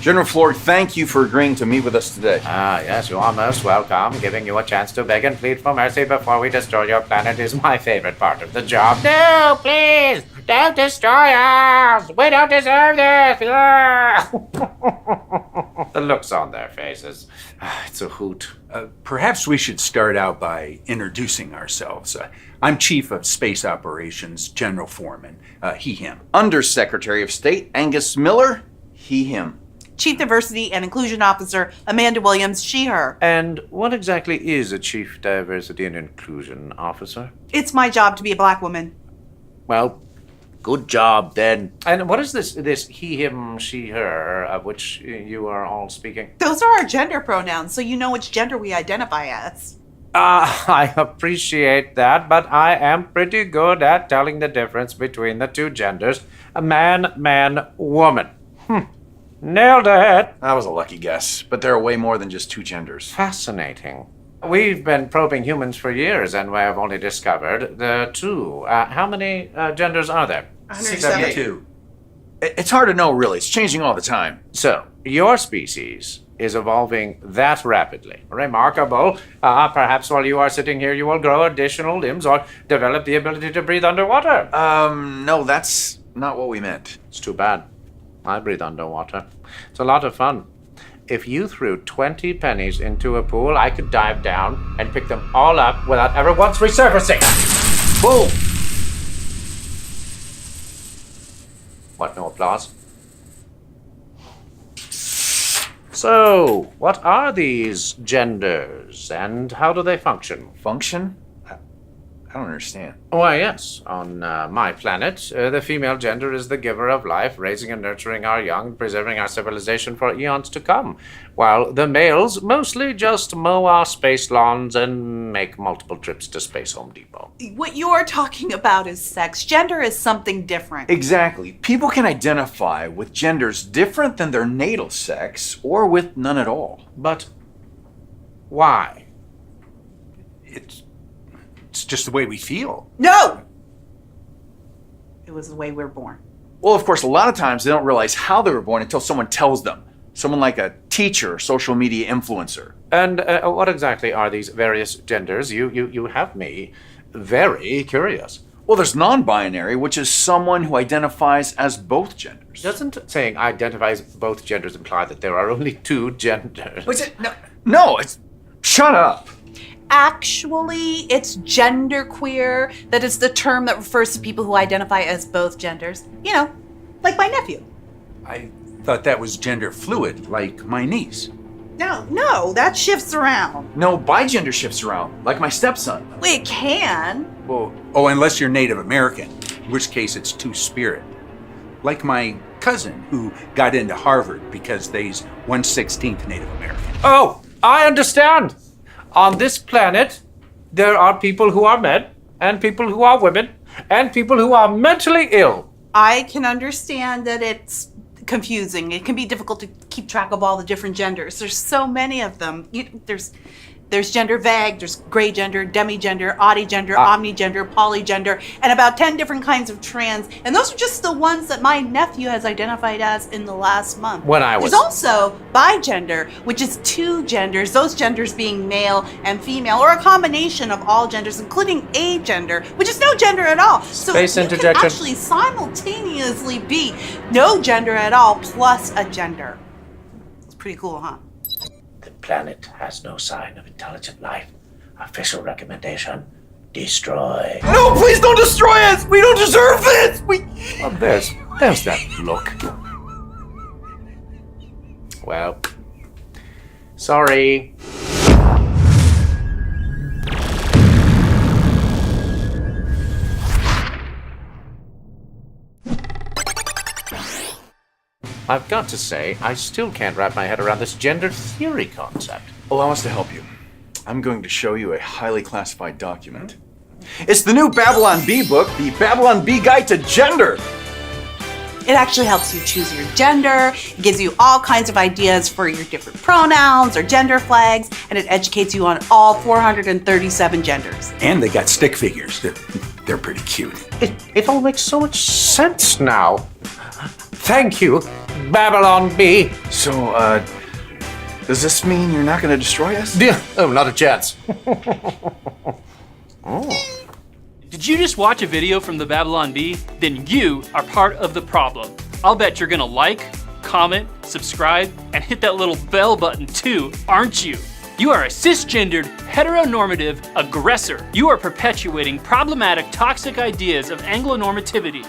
General Floyd, thank you for agreeing to meet with us today. Yes, you are most welcome. Giving you a chance to beg and plead for mercy before we destroy your planet is my favorite part of the job. No, please! Don't destroy us! We don't deserve this! The looks on their faces. It's a hoot. Perhaps we should start out by introducing ourselves. I'm Chief of Space Operations, General Foreman, he, him. Undersecretary of State Angus Miller, he, him. Chief Diversity and Inclusion Officer Amanda Williams, she, her. And what exactly is a Chief Diversity and Inclusion Officer? It's my job to be a black woman. Well, good job then. And what is this he, him, she, her, of which you are all speaking? Those are our gender pronouns, so you know which gender we identify as. I appreciate that, but I am pretty good at telling the difference between the two genders. A man, man, woman. Nailed it. That was a lucky guess, but there are way more than just two genders. Fascinating. We've been probing humans for years, and we have only discovered the two. How many genders are there? 72. It's hard to know, really. It's changing all the time. So, your species is evolving that rapidly. Remarkable. Perhaps while you are sitting here, you will grow additional limbs or develop the ability to breathe underwater. No, that's not what we meant. It's too bad. I breathe underwater. It's a lot of fun. If you threw 20 pennies into a pool, I could dive down and pick them all up without ever once resurfacing. Boom! What, no applause? So, what are these genders and how do they function? Function? I don't understand. Why, yes. On my planet, the female gender is the giver of life, raising and nurturing our young, preserving our civilization for eons to come, while the males mostly just mow our space lawns and make multiple trips to Space Home Depot. What you're talking about is sex. Gender is something different. Exactly. People can identify with genders different than their natal sex or with none at all. But why? It's just the way we feel. No! It was the way we're born. Well, of course, a lot of times they don't realize how they were born until someone tells them. Someone like a teacher or social media influencer. And what exactly are these various genders? You have me very curious. Well, there's non-binary, which is someone who identifies as both genders. Doesn't saying identifies both genders imply that there are only two genders? What's it? No, it's... Shut up. Actually, it's genderqueer. That is the term that refers to people who identify as both genders. You know, like my nephew. I thought that was gender fluid, like my niece. No, that shifts around. No, bigender shifts around, like my stepson. It can. Well, unless you're Native American, in which case it's two-spirit. Like my cousin, who got into Harvard because they's 1/16 Native American. Oh, I understand. On this planet, there are people who are men, and people who are women, and people who are mentally ill. I can understand that it's confusing. It can be difficult to keep track of all the different genders. There's so many of them. There's gender vague, there's gray gender, demigender, oddygender, omnigender, polygender, and about 10 different kinds of trans. And those are just the ones that my nephew has identified as in the last month. There's also bigender, which is two genders, those genders being male and female, or a combination of all genders, including agender, which is no gender at all. So Space you interjection. can actually simultaneously be no gender at all plus a gender. It's pretty cool, huh? The planet has no sign of intelligent life. Official recommendation, destroy. No, please don't destroy us! We don't deserve this! Well, there's that look. Well, sorry. I've got to say, I still can't wrap my head around this gender theory concept. Allow us to help you. I'm going to show you a highly classified document. It's the new Babylon Bee book, the Babylon Bee Guide to Gender. It actually helps you choose your gender, it gives you all kinds of ideas for your different pronouns or gender flags, and it educates you on all 437 genders. And they got stick figures. They're pretty cute. It all makes so much sense now. Thank you, Babylon Bee. So, does this mean you're not going to destroy us? Oh, not a chance. Did you just watch a video from the Babylon Bee? Then you are part of the problem. I'll bet you're gonna like, comment, subscribe, and hit that little bell button too, aren't you? You are a cisgendered, heteronormative aggressor. You are perpetuating problematic, toxic ideas of Anglo-normativity.